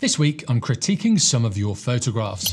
This week, I'm critiquing some of your photographs.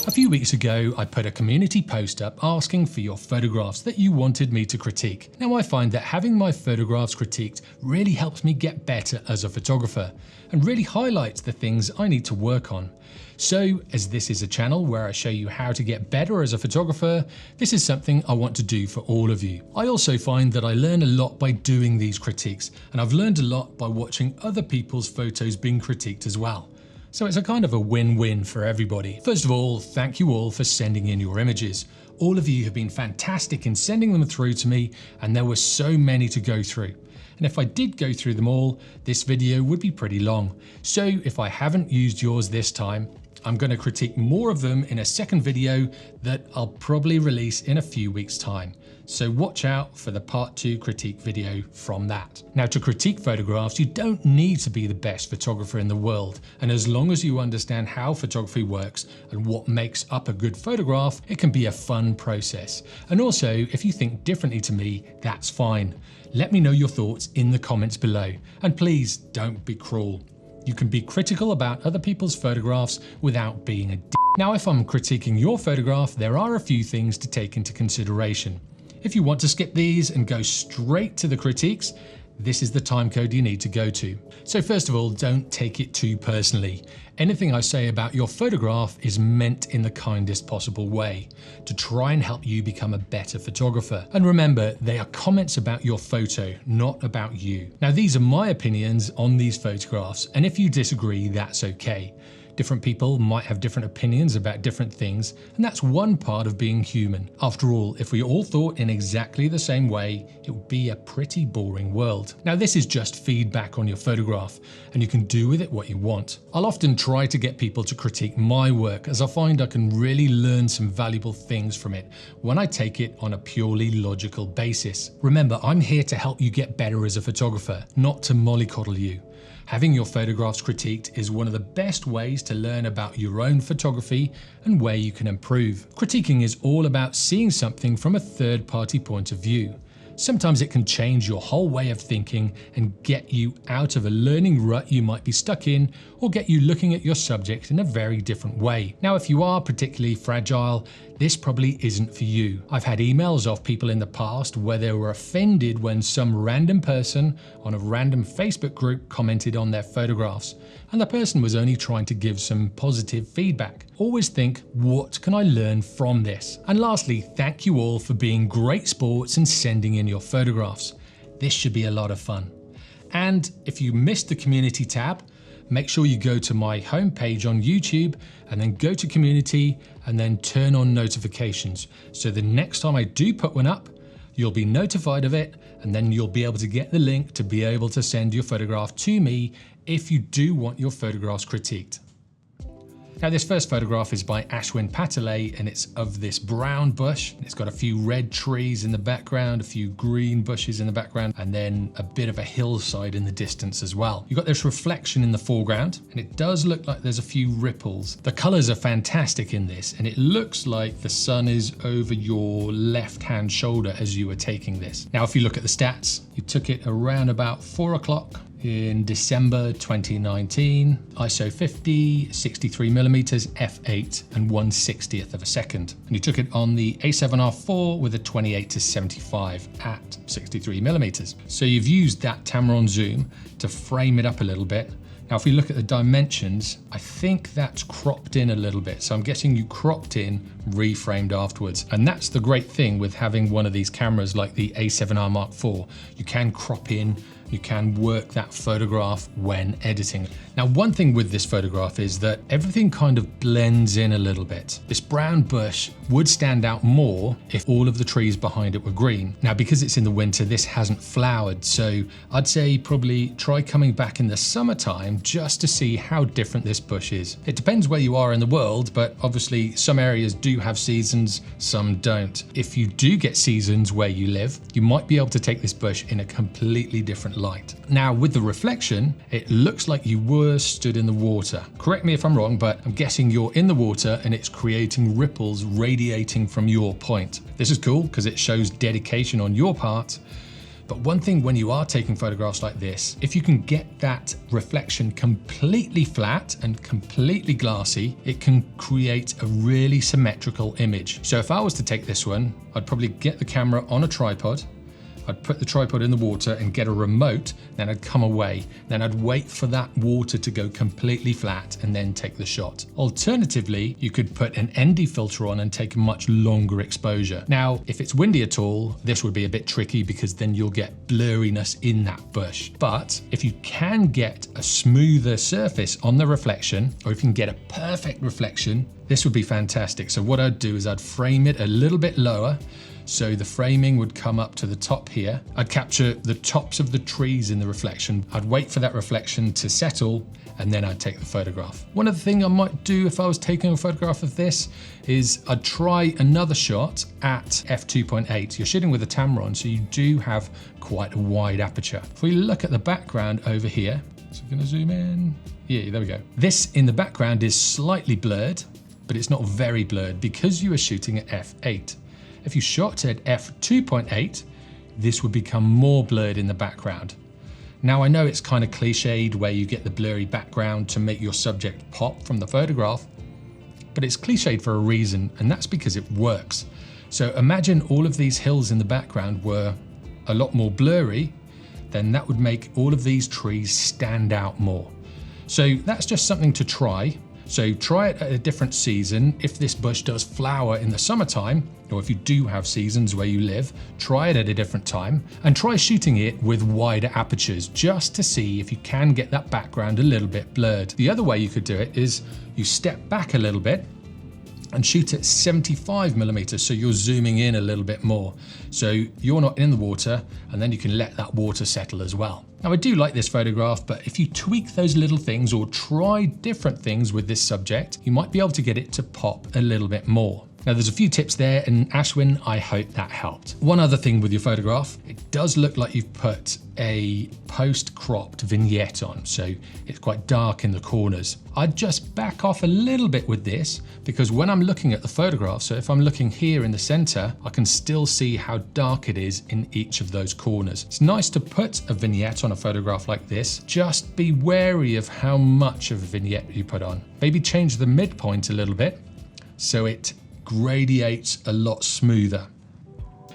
A few weeks ago, I put a community post up asking for your photographs that you wanted me to critique. Now I find that having my photographs critiqued really helps me get better as a photographer and really highlights the things I need to work on. So, as this is a channel where I show you how to get better as a photographer, this is something I want to do for all of you. I also find that I learn a lot by doing these critiques, and I've learned a lot by watching other people's photos being critiqued as well. So it's a kind of a win-win for everybody. First of all, thank you all for sending in your images. All of you have been fantastic in sending them through to me, and there were so many to go through. And if I did go through them all, this video would be pretty long. So if I haven't used yours this time, I'm going to critique more of them in a second video that I'll probably release in a few weeks' time. So watch out for the part 2 critique video from that. Now, to critique photographs, you don't need to be the best photographer in the world. And as long as you understand how photography works and what makes up a good photograph, it can be a fun process. And also, if you think differently to me, that's fine. Let me know your thoughts in the comments below. And please don't be cruel. You can be critical about other people's photographs without being a d***. Now, if I'm critiquing your photograph, there are a few things to take into consideration. If you want to skip these and go straight to the critiques, this is the timecode you need to go to. So first of all, don't take it too personally. Anything I say about your photograph is meant in the kindest possible way, to try and help you become a better photographer. And remember, they are comments about your photo, not about you. Now, these are my opinions on these photographs, and if you disagree, that's okay. Different people might have different opinions about different things, and that's one part of being human. After all, if we all thought in exactly the same way, it would be a pretty boring world. Now, this is just feedback on your photograph, and you can do with it what you want. I'll often try to get people to critique my work, as I find I can really learn some valuable things from it when I take it on a purely logical basis. Remember, I'm here to help you get better as a photographer, not to mollycoddle you. Having your photographs critiqued is one of the best ways to learn about your own photography and where you can improve. Critiquing is all about seeing something from a third-party point of view. Sometimes it can change your whole way of thinking and get you out of a learning rut you might be stuck in, or get you looking at your subject in a very different way. Now, if you are particularly fragile, this probably isn't for you. I've had emails off people in the past where they were offended when some random person on a random Facebook group commented on their photographs, and the person was only trying to give some positive feedback. Always think, what can I learn from this? And lastly, thank you all for being great sports and sending in your photographs. This should be a lot of fun. And if you missed the community tab, make sure you go to my homepage on YouTube and then go to community and then turn on notifications. So the next time I do put one up, you'll be notified of it, and then you'll be able to get the link to be able to send your photograph to me if you do want your photographs critiqued. Now, this first photograph is by Ashwin Patale, and it's of this brown bush. It's got a few red trees in the background, a few green bushes in the background, and then a bit of a hillside in the distance as well. You've got this reflection in the foreground, and it does look like there's a few ripples. The colors are fantastic in this, and it looks like the sun is over your left-hand shoulder as you were taking this. Now, if you look at the stats, you took it around about 4 o'clock in December 2019, ISO 50, 63mm, f8 and 1/60th of a second. And you took it on the A7R4 with a 28-75 at 63mm. So you've used that Tamron zoom to frame it up a little bit. Now, if we look at the dimensions, I think that's cropped in a little bit. So I'm guessing you cropped in, reframed afterwards. And that's the great thing with having one of these cameras like the A7R Mark IV. You can crop in, you can work that photograph when editing. Now, one thing with this photograph is that everything kind of blends in a little bit. This brown bush would stand out more if all of the trees behind it were green. Now, because it's in the winter, this hasn't flowered. So I'd say probably try coming back in the summertime just to see how different this bush is. It depends where you are in the world, but obviously some areas do have seasons, some don't. If you do get seasons where you live, you might be able to take this bush in a completely different light. Now, with the reflection, it looks like you were stood in the water. Correct me if I'm wrong, but I'm guessing you're in the water and it's creating ripples radiating from your point. This is cool because it shows dedication on your part, But one thing when you are taking photographs like this, if you can get that reflection completely flat and completely glassy, it can create a really symmetrical image. So if I was to take this one, I'd probably get the camera on a tripod, I'd put the tripod in the water and get a remote, then I'd come away, then I'd wait for that water to go completely flat and then take the shot. Alternatively, you could put an ND filter on and take a much longer exposure. Now, if it's windy at all, this would be a bit tricky because then you'll get blurriness in that bush. But if you can get a smoother surface on the reflection, or if you can get a perfect reflection, this would be fantastic. So what I'd do is I'd frame it a little bit lower, so the framing would come up to the top here. I'd capture the tops of the trees in the reflection. I'd wait for that reflection to settle, and then I'd take the photograph. One other thing I might do if I was taking a photograph of this is I'd try another shot at f2.8. You're shooting with a Tamron, so you do have quite a wide aperture. If we look at the background over here, so I'm gonna zoom in. Yeah, there we go. This in the background is slightly blurred, but it's not very blurred because you are shooting at f8. If you shot at f2.8, this would become more blurred in the background. Now I know it's kind of cliched where you get the blurry background to make your subject pop from the photograph, but it's cliched for a reason, and that's because it works. So imagine all of these hills in the background were a lot more blurry, then that would make all of these trees stand out more. So that's just something to try. So try it at a different season. If this bush does flower in the summertime, or if you do have seasons where you live, try it at a different time and try shooting it with wider apertures just to see if you can get that background a little bit blurred. The other way you could do it is you step back a little bit and shoot at 75mm, so you're zooming in a little bit more. So you're not in the water, and then you can let that water settle as well. Now I do like this photograph, but if you tweak those little things or try different things with this subject, you might be able to get it to pop a little bit more. Now there's a few tips there, and Ashwin, I hope that helped. One other thing with your photograph, it does look like you've put a post-cropped vignette on, so it's quite dark in the corners. I'd just back off a little bit with this, because when I'm looking at the photograph, so if I'm looking here in the center, I can still see how dark it is in each of those corners. It's nice to put a vignette on a photograph like this. Just be wary of how much of a vignette you put on. Maybe change the midpoint a little bit so it gradiates a lot smoother.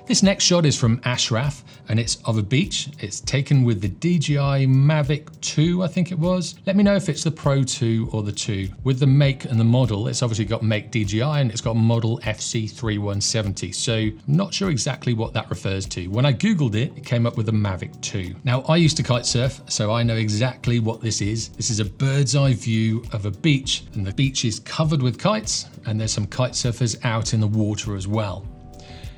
This next shot is from Ashraf, and it's of a beach. It's taken with the DJI Mavic 2, I think it was. Let me know if it's the Pro 2 or the 2. With the make and the model, it's obviously got make DJI and it's got model FC3170. So I'm not sure exactly what that refers to. When I Googled it, it came up with the Mavic 2. Now I used to kite surf, so I know exactly what this is. This is a bird's eye view of a beach, and the beach is covered with kites, and there's some kite surfers out in the water as well.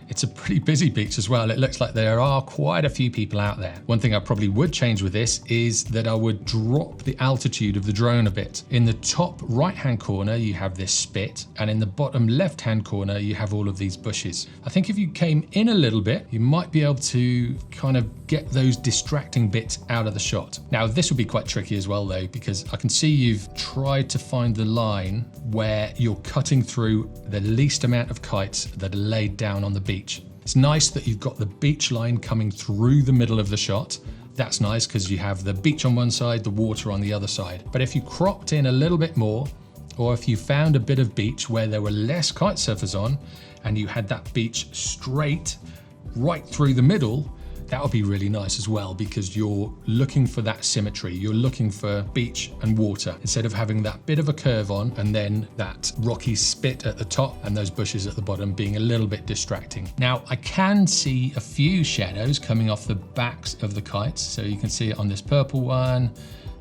It's a pretty busy beach as well. It looks like there are quite a few people out there. One thing I probably would change with this is that I would drop the altitude of the drone a bit. In the top right-hand corner, you have this spit, and in the bottom left-hand corner, you have all of these bushes. I think if you came in a little bit, you might be able to kind of get those distracting bits out of the shot. Now, this would be quite tricky as well though, because I can see you've tried to find the line where you're cutting through the least amount of kites that are laid down on the beach. It's nice that you've got the beach line coming through the middle of the shot. That's nice because you have the beach on one side, the water on the other side. But if you cropped in a little bit more, or if you found a bit of beach where there were less kite surfers on, and you had that beach straight right through the middle, that would be really nice as well, because you're looking for that symmetry. You're looking for beach and water instead of having that bit of a curve on and then that rocky spit at the top and those bushes at the bottom being a little bit distracting. Now, I can see a few shadows coming off the backs of the kites. So you can see it on this purple one.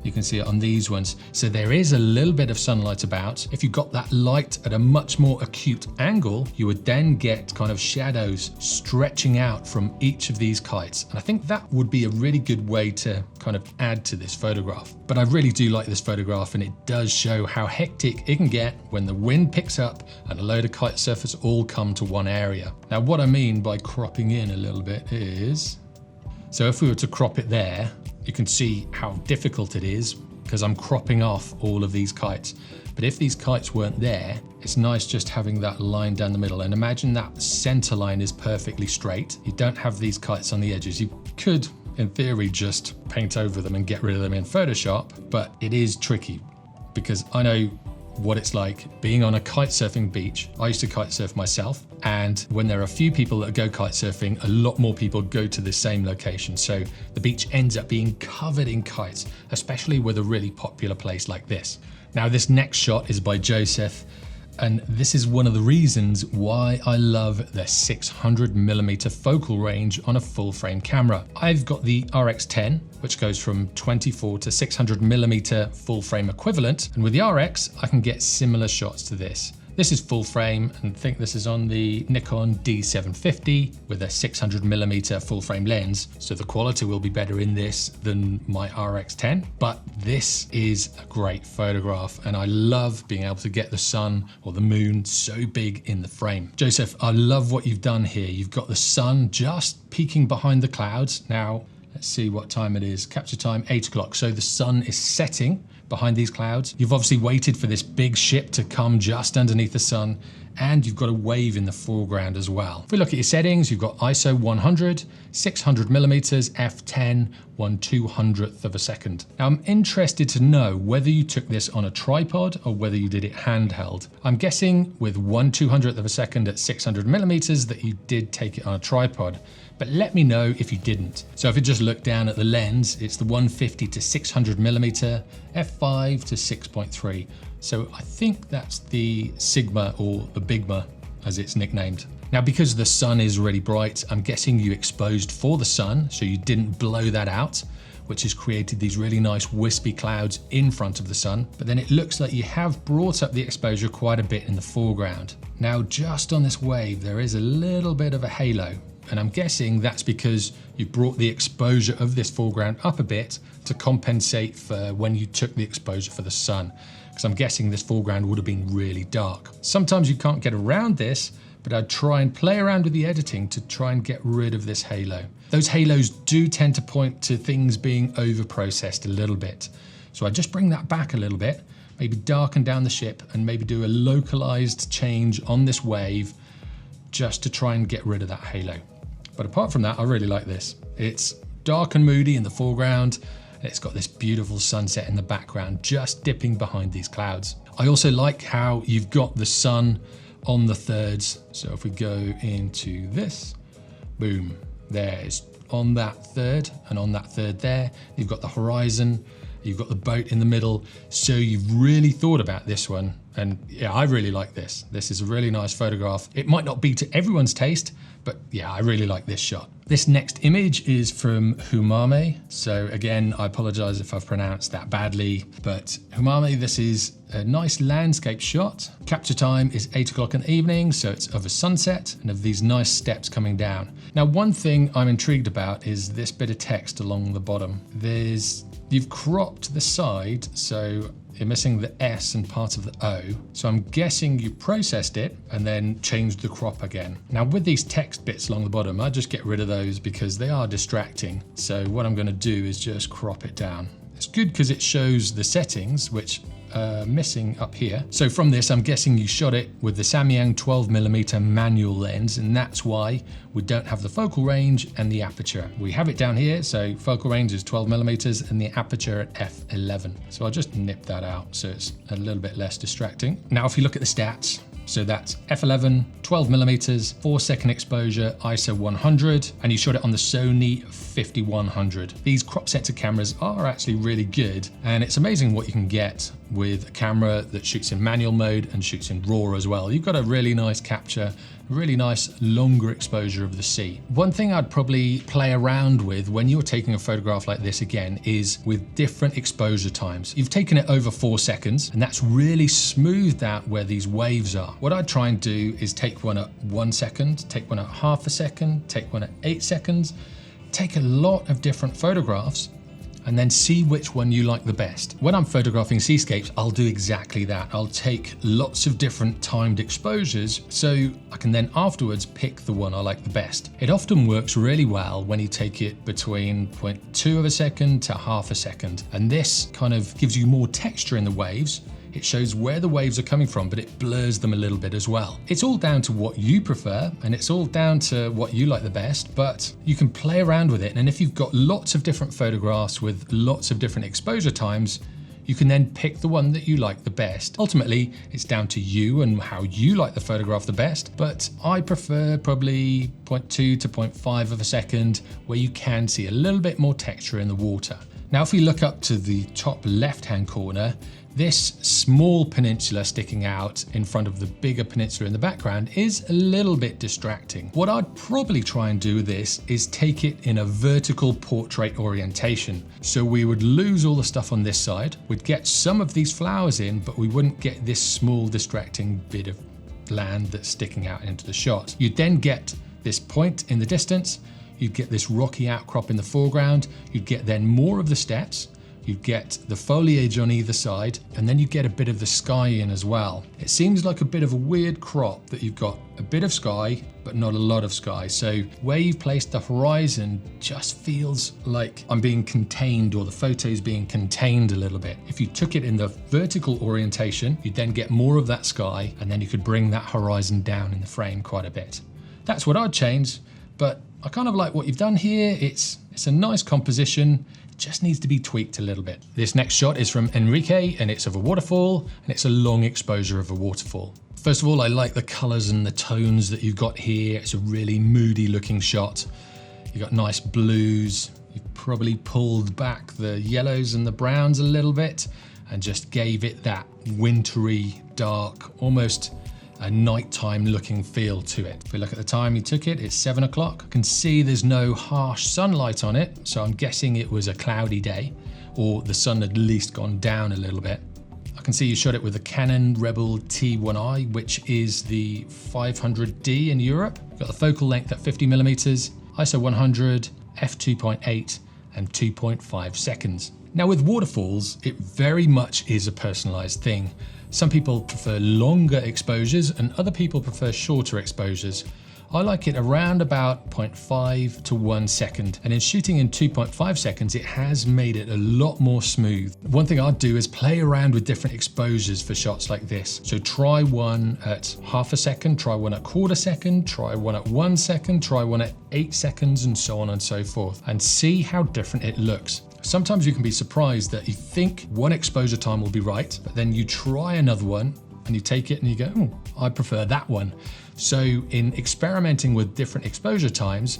You can see it on these ones. So there is a little bit of sunlight about. If you got that light at a much more acute angle, you would then get kind of shadows stretching out from each of these kites. And I think that would be a really good way to kind of add to this photograph. But I really do like this photograph, and it does show how hectic it can get when the wind picks up and a load of kite surfers all come to one area. Now, what I mean by cropping in a little bit is, so if we were to crop it there, you can see how difficult it is because I'm cropping off all of these kites. But if these kites weren't there, it's nice just having that line down the middle. And imagine that center line is perfectly straight. You don't have these kites on the edges. You could, in theory, just paint over them and get rid of them in Photoshop, but it is tricky because I know what it's like being on a kite surfing beach. I used to kite surf myself, and when there are a few people that go kite surfing, a lot more people go to the same location. So the beach ends up being covered in kites, especially with a really popular place like this. Now, this next shot is by Joseph, and this is one of the reasons why I love the 600mm focal range on a full frame camera. I've got the RX10, which goes from 24 to 600mm full frame equivalent, and with the RX, I can get similar shots to this. This is full frame, and I think this is on the Nikon D750 with a 600mm full frame lens. So the quality will be better in this than my RX10, but this is a great photograph, and I love being able to get the sun or the moon so big in the frame. Joseph, I love what you've done here. You've got the sun just peeking behind the clouds. Now, let's see what time it is. Capture time, 8 o'clock. So the sun is setting behind these clouds. You've obviously waited for this big ship to come just underneath the sun, and you've got a wave in the foreground as well. If we look at your settings, you've got ISO 100, 600mm, f10, 1/200th of a second. Now, I'm interested to know whether you took this on a tripod or whether you did it handheld. I'm guessing with 1/200th of a second at 600mm that you did take it on a tripod, but let me know if you didn't. So if you just look down at the lens, it's the 150 to 600mm, f5 to 6.3. So I think that's the Sigma or the Bigma as it's nicknamed. Now, because the sun is really bright, I'm guessing you exposed for the sun, so you didn't blow that out, which has created these really nice wispy clouds in front of the sun. But then it looks like you have brought up the exposure quite a bit in the foreground. Now, just on this wave, there is a little bit of a halo, and I'm guessing that's because you brought the exposure of this foreground up a bit to compensate for when you took the exposure for the sun, because I'm guessing this foreground would have been really dark. Sometimes you can't get around this, but I'd try and play around with the editing to try and get rid of this halo. Those halos do tend to point to things being over-processed a little bit. So I just bring that back a little bit, maybe darken down the ship and maybe do a localized change on this wave just to try and get rid of that halo. But apart from that, I really like this. It's dark and moody in the foreground, and it's got this beautiful sunset in the background, just dipping behind these clouds. I also like how you've got the sun on the thirds. So if we go into this, boom, there's on that third, and on that third there, you've got the horizon, you've got the boat in the middle. So you've really thought about this one. And yeah, I really like this. This is a really nice photograph. It might not be to everyone's taste, but yeah, I really like this shot. This next image is from Humame. So again, I apologize if I've pronounced that badly, but Humame, this is a nice landscape shot. Capture time is 8 o'clock in the evening, so it's of a sunset and of these nice steps coming down. Now, one thing I'm intrigued about is this bit of text along the bottom. You've cropped the side, so you're missing the S and part of the O. So I'm guessing you processed it and then changed the crop again. Now, with these text bits along the bottom, I just get rid of those because they are distracting. So what I'm going to do is just crop it down. It's good because it shows the settings, which are missing up here. So from this, I'm guessing you shot it with the Samyang 12mm manual lens, and that's why we don't have the focal range and the aperture. We have it down here, so focal range is 12mm and the aperture at f11. So I'll just nip that out so it's a little bit less distracting. Now, if you look at the stats, so that's f11, 12mm, 4-second exposure, ISO 100, and you shot it on the Sony 5100. These crop sensor cameras are actually really good, and it's amazing what you can get with a camera that shoots in manual mode and shoots in RAW as well. You've got a really nice capture, really nice longer exposure of the sea. One thing I'd probably play around with when you're taking a photograph like this again is with different exposure times. You've taken it over 4 seconds, and that's really smoothed out where these waves are. What I'd try and do is take one at 1 second, take one at half a second, take one at 8 seconds, take a lot of different photographs and then see which one you like the best. When I'm photographing seascapes, I'll do exactly that. I'll take lots of different timed exposures so I can then afterwards pick the one I like the best. It often works really well when you take it between 0.2 of a second to half a second. And this kind of gives you more texture in the waves. It shows where the waves are coming from, but it blurs them a little bit as well. It's all down to what you prefer, and it's all down to what you like the best, but you can play around with it. And if you've got lots of different photographs with lots of different exposure times, you can then pick the one that you like the best. Ultimately, it's down to you and how you like the photograph the best, but I prefer probably 0.2 to 0.5 of a second, where you can see a little bit more texture in the water. Now, if we look up to the top left-hand corner, this small peninsula sticking out in front of the bigger peninsula in the background is a little bit distracting. What I'd probably try and do with this is take it in a vertical portrait orientation. So we would lose all the stuff on this side, we'd get some of these flowers in, but we wouldn't get this small distracting bit of land that's sticking out into the shot. You'd then get this point in the distance, you'd get this rocky outcrop in the foreground, you'd get then more of the steps, you'd get the foliage on either side, and then you get a bit of the sky in as well. It seems like a bit of a weird crop that you've got a bit of sky, but not a lot of sky. So where you've placed the horizon just feels like I'm being contained, or the photo's being contained a little bit. If you took it in the vertical orientation, you'd then get more of that sky, and then you could bring that horizon down in the frame quite a bit. That's what I'd change, but I kind of like what you've done here. It's a nice composition. Just needs to be tweaked a little bit. This next shot is from Enrique, and it's of a waterfall, and it's a long exposure of a waterfall. First of all, I like the colors and the tones that you've got here. It's a really moody looking shot. You've got nice blues. You've probably pulled back the yellows and the browns a little bit and just gave it that wintry, dark, almost a nighttime looking feel to it. If we look at the time you took it, it's 7 o'clock. I can see there's no harsh sunlight on it, so I'm guessing it was a cloudy day, or the sun had at least gone down a little bit. I can see you shot it with the Canon Rebel T1i, which is the 500D in Europe. You've got the focal length at 50mm, ISO 100, f2.8 and 2.5 seconds. Now with waterfalls, it very much is a personalized thing. Some people prefer longer exposures and other people prefer shorter exposures. I like it around about 0.5 to 1 second, and in shooting in 2.5 seconds, it has made it a lot more smooth. One thing I'd do is play around with different exposures for shots like this. So try one at half a second, try one at quarter second, try one at 1 second, try one at 8 seconds, and so on and so forth, and see how different it looks. Sometimes you can be surprised that you think one exposure time will be right, but then you try another one and you take it and you go, oh, I prefer that one. So in experimenting with different exposure times,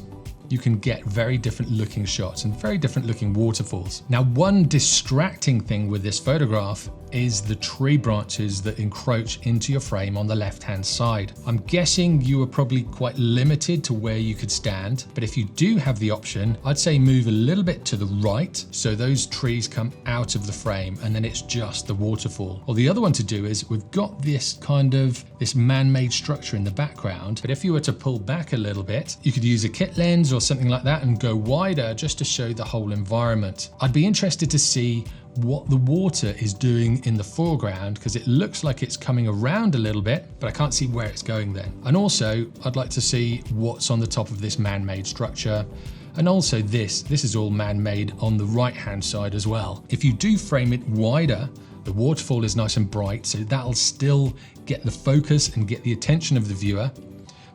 you can get very different looking shots and very different looking waterfalls. Now, one distracting thing with this photograph is the tree branches that encroach into your frame on the left-hand side. I'm guessing you are probably quite limited to where you could stand, but if you do have the option, I'd say move a little bit to the right so those trees come out of the frame and then it's just the waterfall. Or the other one to do is we've got this man-made structure in the background, but if you were to pull back a little bit, you could use a kit lens or something like that and go wider just to show the whole environment. I'd be interested to see what the water is doing in the foreground, because it looks like it's coming around a little bit, but I can't see where it's going then. And also, I'd like to see what's on the top of this man-made structure. And also this is all man-made on the right-hand side as well. If you do frame it wider, the waterfall is nice and bright, so that'll still get the focus and get the attention of the viewer,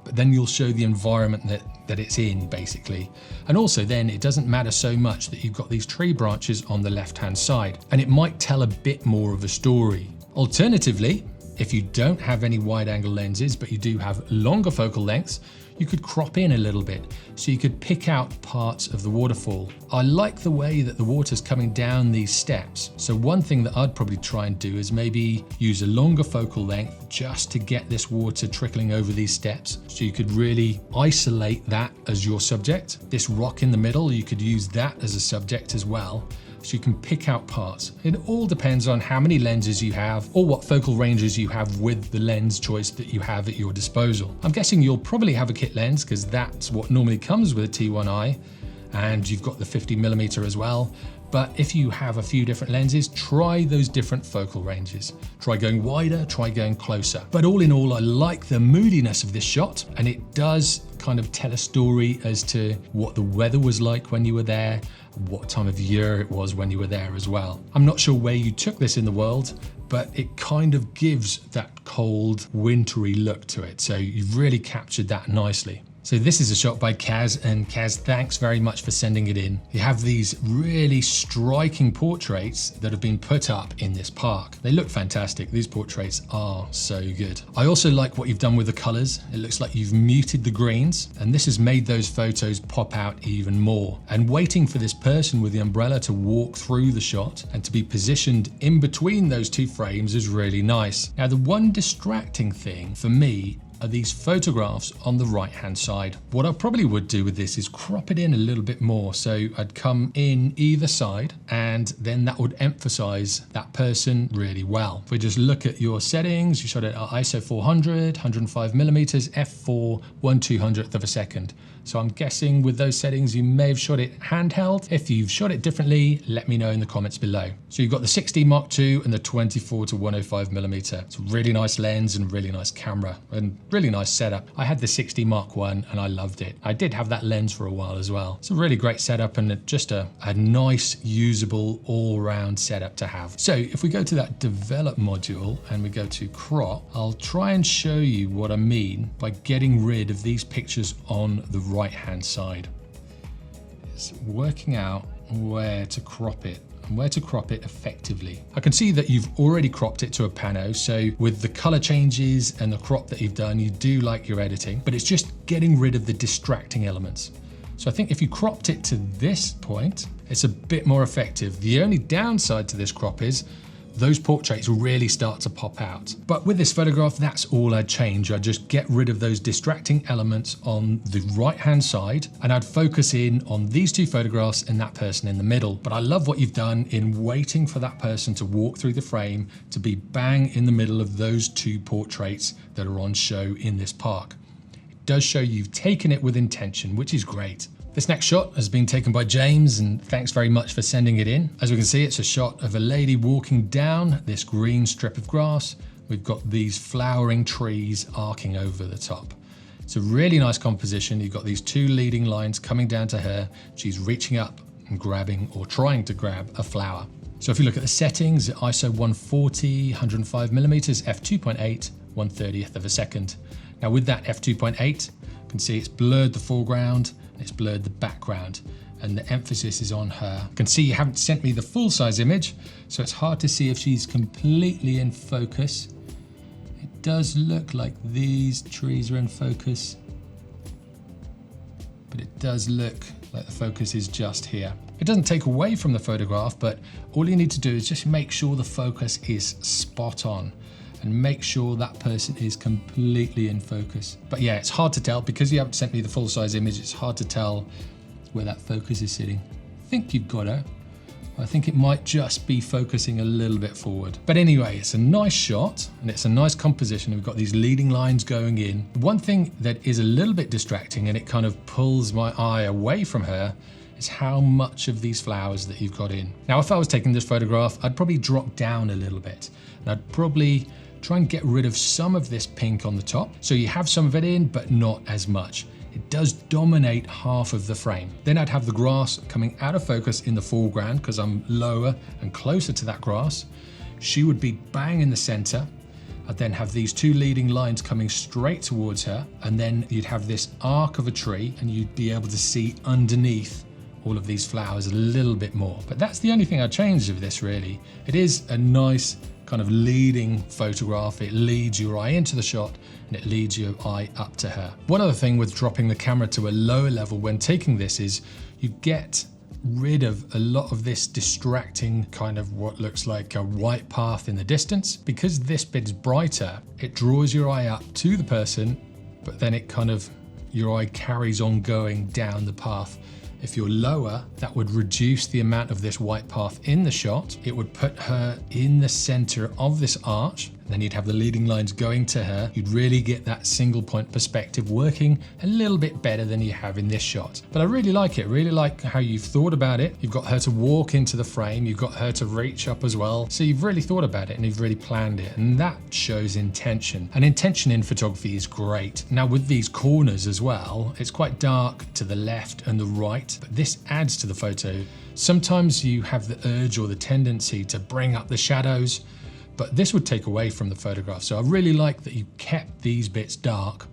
but then you'll show the environment that it's in, basically. And also then it doesn't matter so much that you've got these tree branches on the left-hand side, and it might tell a bit more of a story. Alternatively, if you don't have any wide-angle lenses, but you do have longer focal lengths, you could crop in a little bit, so you could pick out parts of the waterfall. I like the way that the water's coming down these steps, so one thing that I'd probably try and do is maybe use a longer focal length just to get this water trickling over these steps, so you could really isolate that as your subject. This rock in the middle, you could use that as a subject as well, so you can pick out parts. It all depends on how many lenses you have or what focal ranges you have with the lens choice that you have at your disposal. I'm guessing you'll probably have a kit lens because that's what normally comes with a T1i, and you've got the 50mm as well. But if you have a few different lenses, try those different focal ranges. Try going wider, try going closer. But all in all, I like the moodiness of this shot, and it does kind of tell a story as to what the weather was like when you were there, what time of year it was when you were there as well. I'm not sure where you took this in the world, but it kind of gives that cold, wintry look to it. So you've really captured that nicely. So this is a shot by Kaz, and Kaz, thanks very much for sending it in. You have these really striking portraits that have been put up in this park. They look fantastic. These portraits are so good. I also like what you've done with the colors. It looks like you've muted the greens, and this has made those photos pop out even more. And waiting for this person with the umbrella to walk through the shot and to be positioned in between those two frames is really nice. Now, the one distracting thing for me are these photographs on the right hand side. What I probably would do with this is crop it in a little bit more. So I'd come in either side, and then that would emphasize that person really well. If we just look at your settings, you shot it at ISO 400, 105 millimeters, f4, 1/200th of a second. So I'm guessing with those settings, you may have shot it handheld. If you've shot it differently, let me know in the comments below. So you've got the 6D Mark II and the 24 to 105 millimeter. It's a really nice lens and really nice camera and really nice setup. I had the 6D Mark I and I loved it. I did have that lens for a while as well. It's a really great setup and just a nice, usable, all-round setup to have. So if we go to that develop module and we go to crop, I'll try and show you what I mean by getting rid of these pictures on the right-hand side. It's working out where to crop it and where to crop it effectively. I can see that you've already cropped it to a pano, so with the color changes and the crop that you've done, you do like your editing, but it's just getting rid of the distracting elements. So I think if you cropped it to this point, it's a bit more effective. The only downside to this crop is those portraits really start to pop out. But with this photograph, that's all I'd change. I'd just get rid of those distracting elements on the right-hand side, and I'd focus in on these two photographs and that person in the middle. But I love what you've done in waiting for that person to walk through the frame to be bang in the middle of those two portraits that are on show in this park. It does show you've taken it with intention, which is great. This next shot has been taken by James, and thanks very much for sending it in. As we can see, it's a shot of a lady walking down this green strip of grass. We've got these flowering trees arcing over the top. It's a really nice composition. You've got these two leading lines coming down to her. She's reaching up and grabbing or trying to grab a flower. So if you look at the settings, ISO 140, 105 millimeters, f2.8, 1/30th of a second. Now with that f2.8, you can see it's blurred the foreground, it's blurred the background, and the emphasis is on her. You can see you haven't sent me the full size image, so it's hard to see if she's completely in focus. It does look like these trees are in focus, but it does look like the focus is just here. It doesn't take away from the photograph, but all you need to do is just make sure the focus is spot on and make sure that person is completely in focus. But yeah, it's hard to tell because you haven't sent me the full size image. It's hard to tell where that focus is sitting. I think you've got her. I think it might just be focusing a little bit forward. But anyway, it's a nice shot and it's a nice composition. We've got these leading lines going in. One thing that is a little bit distracting and it kind of pulls my eye away from her is how much of these flowers that you've got in. Now, if I was taking this photograph, I'd probably drop down a little bit and I'd probably try and get rid of some of this pink on the top. So you have some of it in, but not as much. It does dominate half of the frame. Then I'd have the grass coming out of focus in the foreground because I'm lower and closer to that grass. She would be bang in the center. I'd then have these two leading lines coming straight towards her. And then you'd have this arc of a tree and you'd be able to see underneath all of these flowers a little bit more. But that's the only thing I changed of this really. It is a nice kind of leading photograph. It leads your eye into the shot and it leads your eye up to her. One other thing with dropping the camera to a lower level when taking this is you get rid of a lot of this distracting kind of what looks like a white path in the distance. Because this bit is brighter, it draws your eye up to the person, but then it kind of, your eye carries on going down the path. If you're lower, that would reduce the amount of this white path in the shot. It would put her in the center of this arch. Then you'd have the leading lines going to her. You'd really get that single point perspective working a little bit better than you have in this shot. But I really like it, really like how you've thought about it. You've got her to walk into the frame. You've got her to reach up as well. So you've really thought about it and you've really planned it. And that shows intention. And intention in photography is great. Now with these corners as well, it's quite dark to the left and the right, but this adds to the photo. Sometimes you have the urge or the tendency to bring up the shadows, but this would take away from the photograph. So I really like that you kept these bits dark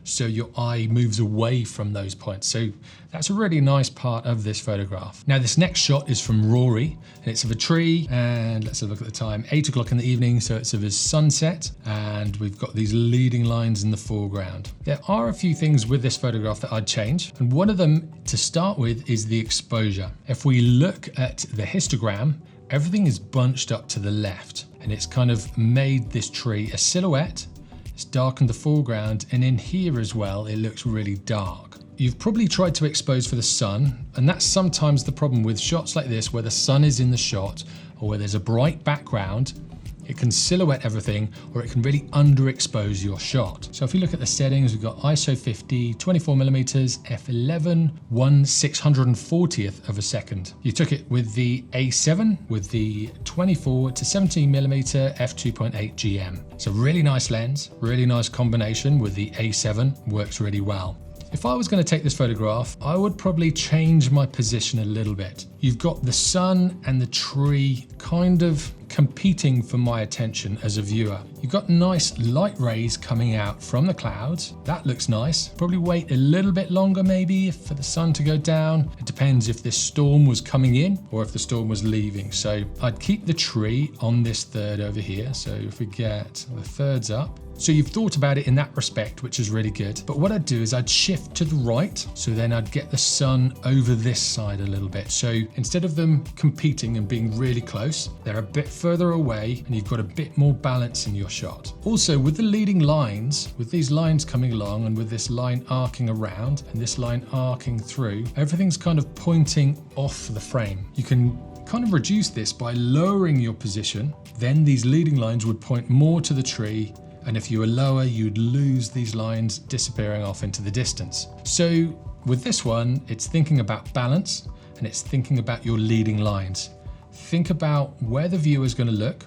so your eye moves away from those points. So that's a really nice part of this photograph. Now this next shot is from Rory, and it's of a tree, and let's have a look at the time, 8 o'clock in the evening, so it's of his sunset, and we've got these leading lines in the foreground. There are a few things with this photograph that I'd change, and one of them to start with is the exposure. If we look at the histogram, everything is bunched up to the left, and it's kind of made this tree a silhouette. It's darkened the foreground, and in here as well, it looks really dark. You've probably tried to expose for the sun, and that's sometimes the problem with shots like this where the sun is in the shot or where there's a bright background. It can silhouette everything, or it can really underexpose your shot. So if you look at the settings, we've got ISO 50, 24mm, f11, 1/640th of a second. You took it with the A7 with the 24 to 17mm f2.8 GM. It's a really nice lens, really nice combination with the A7, works really well. If I was going to take this photograph, I would probably change my position a little bit. You've got the sun and the tree kind of competing for my attention as a viewer. You've got nice light rays coming out from the clouds. That looks nice. Probably wait a little bit longer maybe for the sun to go down. It depends if this storm was coming in or if the storm was leaving. So I'd keep the tree on this third over here. So if we get the thirds up, so you've thought about it in that respect, which is really good. But what I'd do is I'd shift to the right. So then I'd get the sun over this side a little bit. So instead of them competing and being really close, they're a bit further away and you've got a bit more balance in your shot. Also with the leading lines, with these lines coming along and with this line arcing around and this line arcing through, everything's kind of pointing off the frame. You can kind of reduce this by lowering your position. Then these leading lines would point more to the tree, and if you were lower, you'd lose these lines disappearing off into the distance. So with this one, it's thinking about balance and it's thinking about your leading lines. Think about where the viewer's going to look,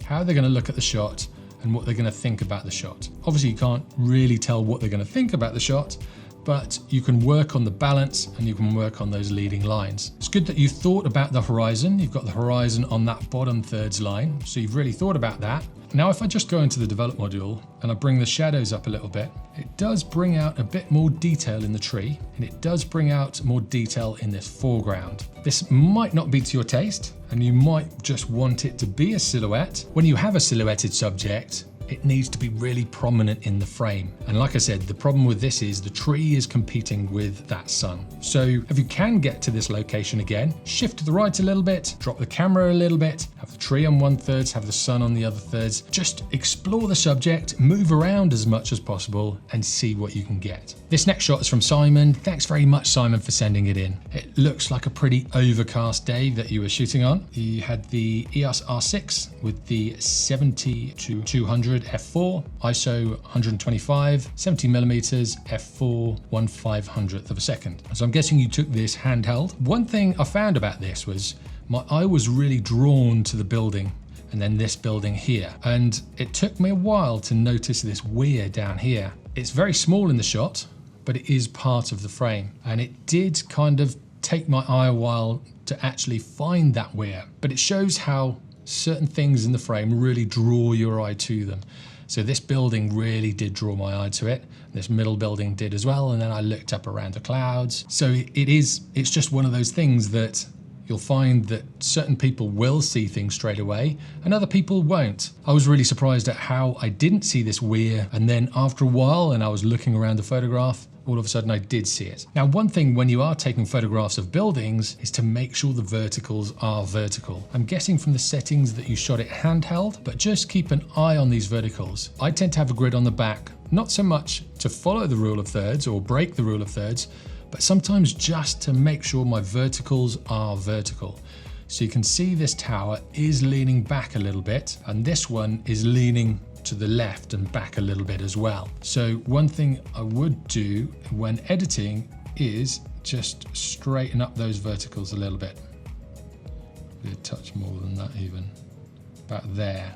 how they're going to look at the shot, and what they're going to think about the shot. Obviously, you can't really tell what they're going to think about the shot, but you can work on the balance and you can work on those leading lines. It's good that you've thought about the horizon. You've got the horizon on that bottom thirds line, so you've really thought about that. Now, if I just go into the develop module and I bring the shadows up a little bit, it does bring out a bit more detail in the tree, and it does bring out more detail in this foreground. This might not be to your taste, and you might just want it to be a silhouette. When you have a silhouetted subject, it needs to be really prominent in the frame. And like I said, the problem with this is the tree is competing with that sun. So if you can get to this location again, shift to the right a little bit, drop the camera a little bit, have the tree on 1/3, have the sun on the other thirds. Just explore the subject, move around as much as possible and see what you can get. This next shot is from Simon. Thanks very much, Simon, for sending it in. It looks like a pretty overcast day that you were shooting on. You had the EOS R6 with the 70 to 200 f4, ISO 125, 70mm f4, 1/500th of a second. So I'm guessing you took this handheld. One thing I found about this was my eye was really drawn to the building and then this building here. And it took me a while to notice this weir down here. It's very small in the shot, but it is part of the frame. And it did kind of take my eye a while to actually find that weir, but it shows how certain things in the frame really draw your eye to them. So this building really did draw my eye to it. This middle building did as well. And then I looked up around the clouds. So it's just one of those things that you'll find that certain people will see things straight away and other people won't. I was really surprised at how I didn't see this weir. And then after a while, and I was looking around the photograph, all of a sudden I did see it. Now, one thing when you are taking photographs of buildings is to make sure the verticals are vertical. I'm guessing from the settings that you shot it handheld, but just keep an eye on these verticals. I tend to have a grid on the back, not so much to follow the rule of thirds or break the rule of thirds, but sometimes just to make sure my verticals are vertical. So you can see this tower is leaning back a little bit, and this one is leaning to the left and back a little bit as well. So one thing I would do when editing is just straighten up those verticals a little bit. A touch more than that even, about there.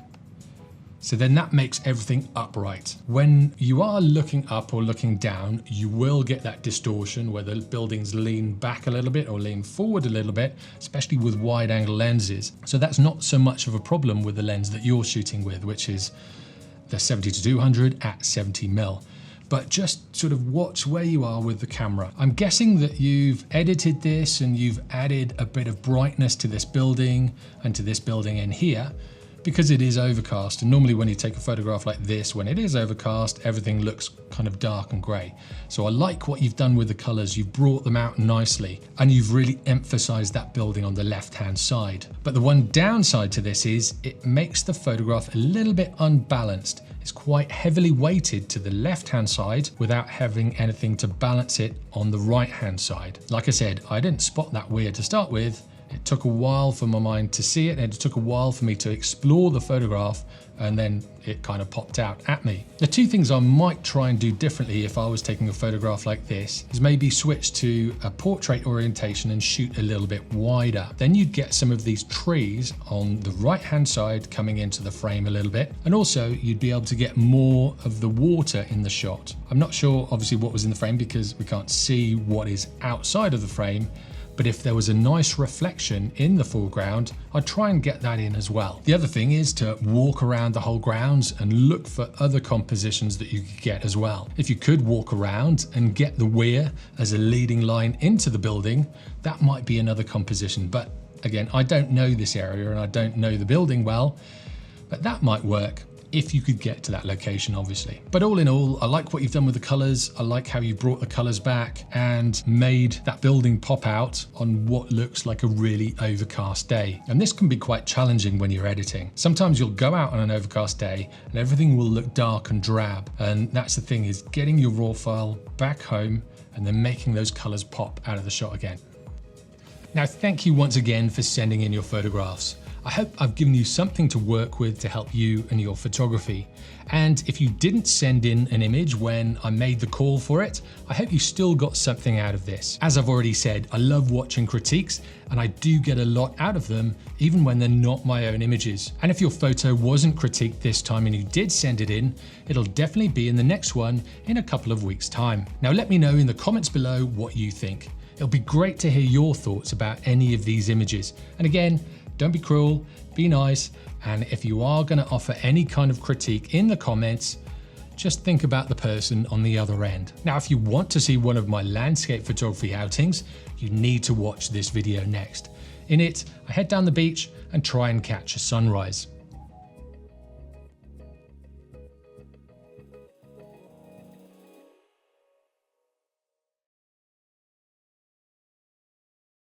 So then that makes everything upright. When you are looking up or looking down, you will get that distortion where the buildings lean back a little bit or lean forward a little bit, especially with wide angle lenses. So that's not so much of a problem with the lens that you're shooting with, which is the 70-200 at 70mm. But just sort of watch where you are with the camera. I'm guessing that you've edited this and you've added a bit of brightness to this building and to this building in here, because it is overcast. And normally when you take a photograph like this, when it is overcast, everything looks kind of dark and grey. So I like what you've done with the colours. You've brought them out nicely and you've really emphasised that building on the left-hand side. But the one downside to this is it makes the photograph a little bit unbalanced. It's quite heavily weighted to the left-hand side without having anything to balance it on the right-hand side. Like I said, I didn't spot that weird to start with. It took a while for my mind to see it, and it took a while for me to explore the photograph, and then it kind of popped out at me. The two things I might try and do differently if I was taking a photograph like this is maybe switch to a portrait orientation and shoot a little bit wider. Then you'd get some of these trees on the right-hand side coming into the frame a little bit, and also you'd be able to get more of the water in the shot. I'm not sure obviously what was in the frame because we can't see what is outside of the frame, but if there was a nice reflection in the foreground, I'd try and get that in as well. The other thing is to walk around the whole grounds and look for other compositions that you could get as well. If you could walk around and get the weir as a leading line into the building, that might be another composition. But again, I don't know this area and I don't know the building well, but that might work if you could get to that location, obviously. But all in all, I like what you've done with the colors. I like how you brought the colors back and made that building pop out on what looks like a really overcast day. And this can be quite challenging when you're editing. Sometimes you'll go out on an overcast day and everything will look dark and drab. And that's the thing, is getting your raw file back home and then making those colors pop out of the shot again. Now, thank you once again for sending in your photographs. I hope I've given you something to work with to help you and your photography. And if you didn't send in an image when I made the call for it, I hope you still got something out of this. As I've already said, I love watching critiques and I do get a lot out of them, even when they're not my own images. And if your photo wasn't critiqued this time and you did send it in, it'll definitely be in the next one in a couple of weeks' time. Now let me know in the comments below what you think. It'll be great to hear your thoughts about any of these images. And again, don't be cruel, be nice, and if you are going to offer any kind of critique in the comments, just think about the person on the other end. Now, if you want to see one of my landscape photography outings, you need to watch this video next. In it, I head down the beach and try and catch a sunrise.